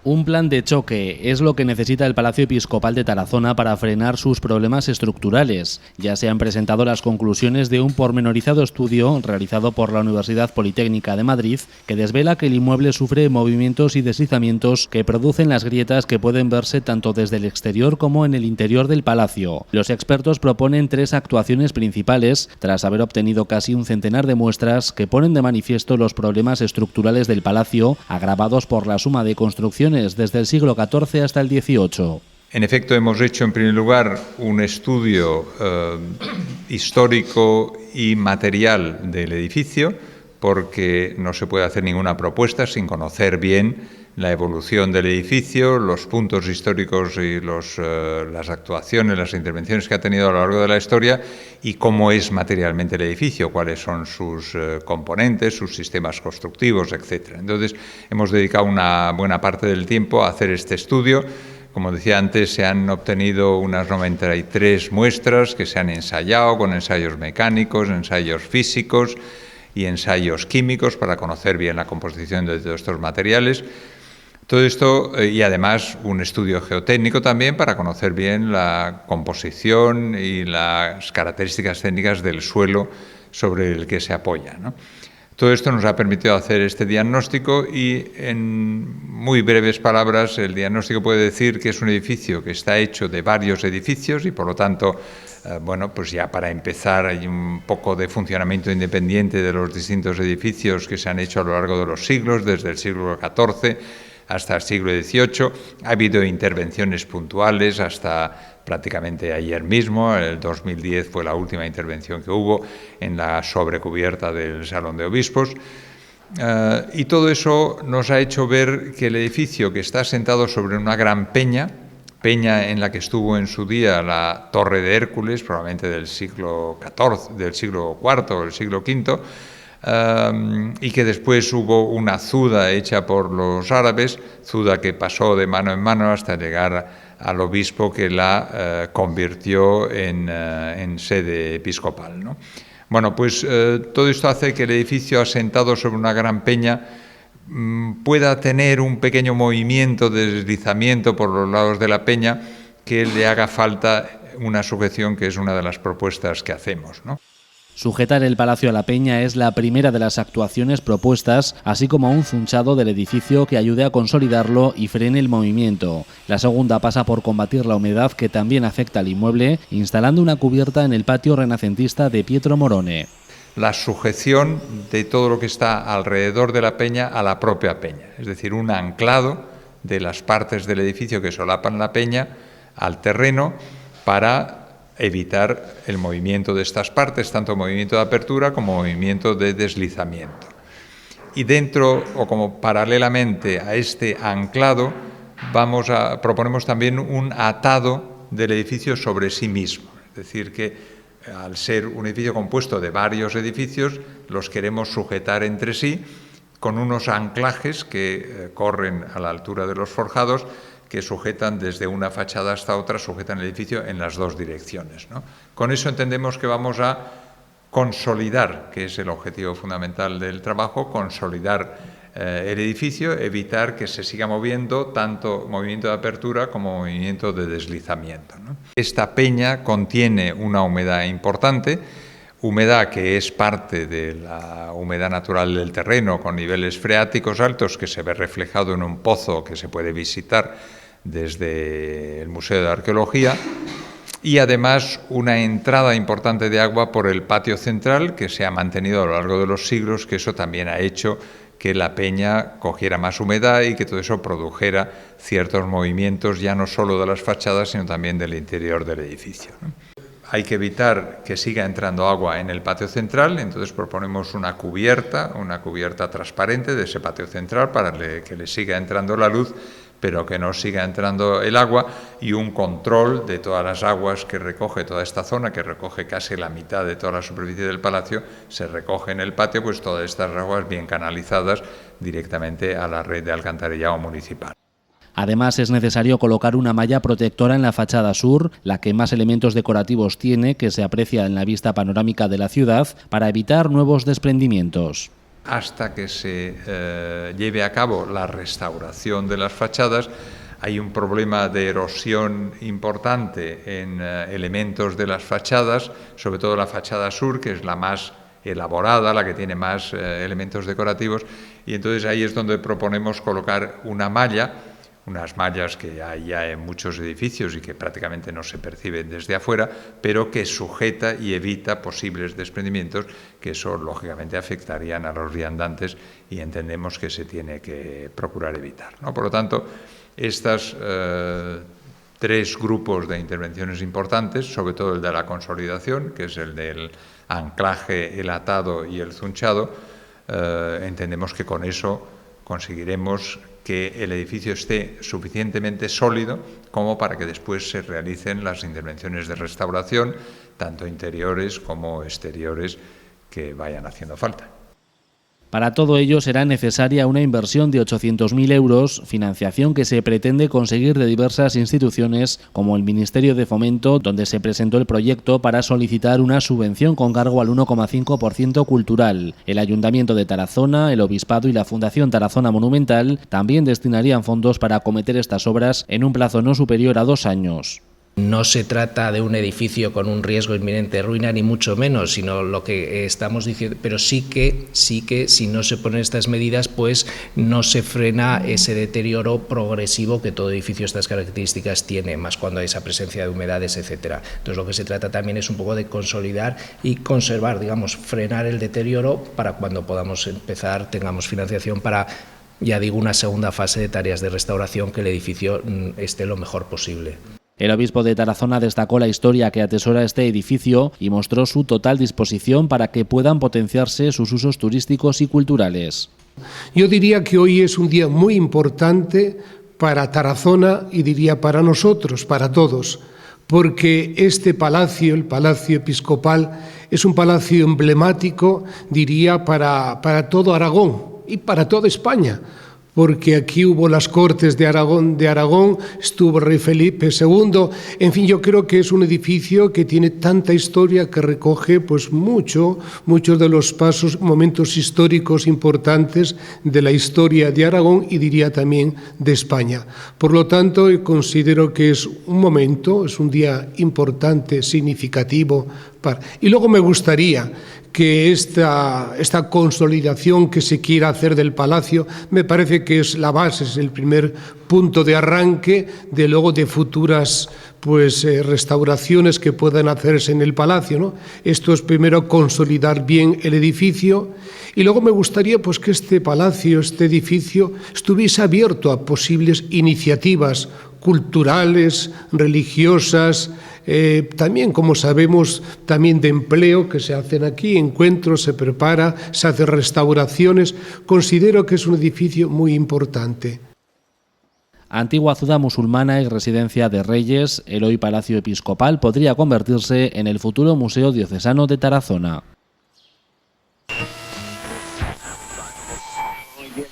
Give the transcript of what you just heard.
Un plan de choque es lo que necesita el Palacio Episcopal de Tarazona para frenar sus problemas estructurales. Ya se han presentado las conclusiones de un pormenorizado estudio realizado por la Universidad Politécnica de Madrid que desvela que el inmueble sufre movimientos y deslizamientos que producen las grietas que pueden verse tanto desde el exterior como en el interior del palacio. Los expertos proponen 3 actuaciones principales tras haber obtenido casi un centenar de muestras que ponen de manifiesto los problemas estructurales del palacio, agravados por la suma de construcciones desde el siglo XIV hasta el XVIII. En efecto, hemos hecho en primer lugar un estudio histórico y material del edificio, porque no se puede hacer ninguna propuesta sin conocer bien la evolución del edificio, los puntos históricos y las actuaciones, las intervenciones que ha tenido a lo largo de la historia y cómo es materialmente el edificio, cuáles son sus componentes, sus sistemas constructivos, etc. Entonces, hemos dedicado una buena parte del tiempo a hacer este estudio. Como decía antes, se han obtenido unas 93 muestras que se han ensayado con ensayos mecánicos, ensayos físicos y ensayos químicos para conocer bien la composición de todos estos materiales. Todo esto y además un estudio geotécnico también para conocer bien la composición y las características técnicas del suelo sobre el que se apoya, ¿no? Todo esto nos ha permitido hacer este diagnóstico y en muy breves palabras el diagnóstico puede decir que es un edificio que está hecho de varios edificios y por lo tanto, bueno, pues ya para empezar hay un poco de funcionamiento independiente de los distintos edificios que se han hecho a lo largo de los siglos, desde el siglo XIV hasta el siglo XVIII. Ha habido intervenciones puntuales hasta prácticamente ayer mismo. El 2010 fue la última intervención que hubo en la sobrecubierta del Salón de Obispos. Y todo eso nos ha hecho ver que el edificio, que está asentado sobre una gran peña en la que estuvo en su día la Torre de Hércules, probablemente del siglo IV, del siglo IV o del siglo V, y que después hubo una zuda hecha por los árabes, zuda que pasó de mano en mano hasta llegar al obispo que la convirtió en sede episcopal, ¿no? Bueno, pues todo esto hace que el edificio asentado sobre una gran peña pueda tener un pequeño movimiento de deslizamiento por los lados de la peña que le haga falta una sujeción, que es una de las propuestas que hacemos, ¿no? Sujetar el palacio a la peña es la primera de las actuaciones propuestas, así como un funchado del edificio que ayude a consolidarlo y frene el movimiento. La segunda pasa por combatir la humedad que también afecta al inmueble, instalando una cubierta en el patio renacentista de Pietro Morone. La sujeción de todo lo que está alrededor de la peña a la propia peña, es decir, un anclado de las partes del edificio que solapan la peña al terreno para evitar el movimiento de estas partes, tanto movimiento de apertura como movimiento de deslizamiento. Y dentro, o como paralelamente a este anclado, proponemos también un atado del edificio sobre sí mismo. Es decir, que al ser un edificio compuesto de varios edificios, los queremos sujetar entre sí con unos anclajes que corren a la altura de los forjados, que sujetan desde una fachada hasta otra, sujetan el edificio en las dos direcciones, ¿no? Con eso entendemos que vamos a consolidar, que es el objetivo fundamental del trabajo, consolidar el edificio, evitar que se siga moviendo tanto movimiento de apertura como movimiento de deslizamiento, ¿no? Esta peña contiene una humedad importante, humedad que es parte de la humedad natural del terreno, con niveles freáticos altos, que se ve reflejado en un pozo que se puede visitar desde el Museo de Arqueología, y además una entrada importante de agua por el patio central, que se ha mantenido a lo largo de los siglos, que eso también ha hecho que la peña cogiera más humedad y que todo eso produjera ciertos movimientos, ya no solo de las fachadas, sino también del interior del edificio, ¿no? Hay que evitar que siga entrando agua en el patio central, entonces proponemos una cubierta transparente de ese patio central para que le siga entrando la luz, pero que no siga entrando el agua, y un control de todas las aguas que recoge toda esta zona, que recoge casi la mitad de toda la superficie del palacio, se recoge en el patio, pues todas estas aguas bien canalizadas directamente a la red de alcantarillado municipal. Además, es necesario colocar una malla protectora en la fachada sur, la que más elementos decorativos tiene, que se aprecia en la vista panorámica de la ciudad, para evitar nuevos desprendimientos. hasta que se lleve a cabo la restauración de las fachadas. Hay un problema de erosión importante en elementos de las fachadas, sobre todo la fachada sur, que es la más elaborada, la que tiene más elementos decorativos, y entonces ahí es donde proponemos colocar una malla, unas mallas que hay ya en muchos edificios y que prácticamente no se perciben desde afuera, pero que sujeta y evita posibles desprendimientos, que eso lógicamente afectarían a los viandantes y entendemos que se tiene que procurar evitar, ¿no? Por lo tanto, estos tres grupos de intervenciones importantes, sobre todo el de la consolidación, que es el del anclaje, el atado y el zunchado, entendemos que con eso conseguiremos que el edificio esté suficientemente sólido como para que después se realicen las intervenciones de restauración, tanto interiores como exteriores, que vayan haciendo falta. Para todo ello será necesaria una inversión de 800.000 euros, financiación que se pretende conseguir de diversas instituciones como el Ministerio de Fomento, donde se presentó el proyecto para solicitar una subvención con cargo al 1,5% cultural. El Ayuntamiento de Tarazona, el Obispado y la Fundación Tarazona Monumental también destinarían fondos para acometer estas obras en un plazo no superior a 2 años. No se trata de un edificio con un riesgo inminente de ruina, ni mucho menos, sino lo que estamos diciendo, pero sí que si no se ponen estas medidas, pues no se frena ese deterioro progresivo que todo edificio de estas características tiene, más cuando hay esa presencia de humedades, etcétera. Entonces lo que se trata también es un poco de consolidar y conservar, digamos, frenar el deterioro para cuando podamos empezar, tengamos financiación para, ya digo, una segunda fase de tareas de restauración, que el edificio esté lo mejor posible. El obispo de Tarazona destacó la historia que atesora este edificio y mostró su total disposición para que puedan potenciarse sus usos turísticos y culturales. Yo diría que hoy es un día muy importante para Tarazona y diría para nosotros, para todos, porque este palacio, el Palacio Episcopal, es un palacio emblemático, diría, para todo Aragón y para toda España, porque aquí hubo las Cortes de Aragón, estuvo el rey Felipe II, en fin, yo creo que es un edificio que tiene tanta historia, que recoge pues muchos de los momentos históricos importantes de la historia de Aragón y diría también de España. Por lo tanto, considero que es un momento, es un día importante, significativo. Y luego me gustaría que esta consolidación que se quiera hacer del palacio, me parece que es la base, es el primer punto de arranque de luego de futuras restauraciones que puedan hacerse en el palacio, ¿no? Esto es primero consolidar bien el edificio y luego me gustaría pues que este palacio, este edificio, estuviese abierto a posibles iniciativas culturales, religiosas, también, como sabemos, también de empleo que se hacen aquí, encuentros, se prepara, se hacen restauraciones. Considero que es un edificio muy importante. Antigua ciudad musulmana y residencia de reyes, el hoy Palacio Episcopal podría convertirse en el futuro Museo Diocesano de Tarazona.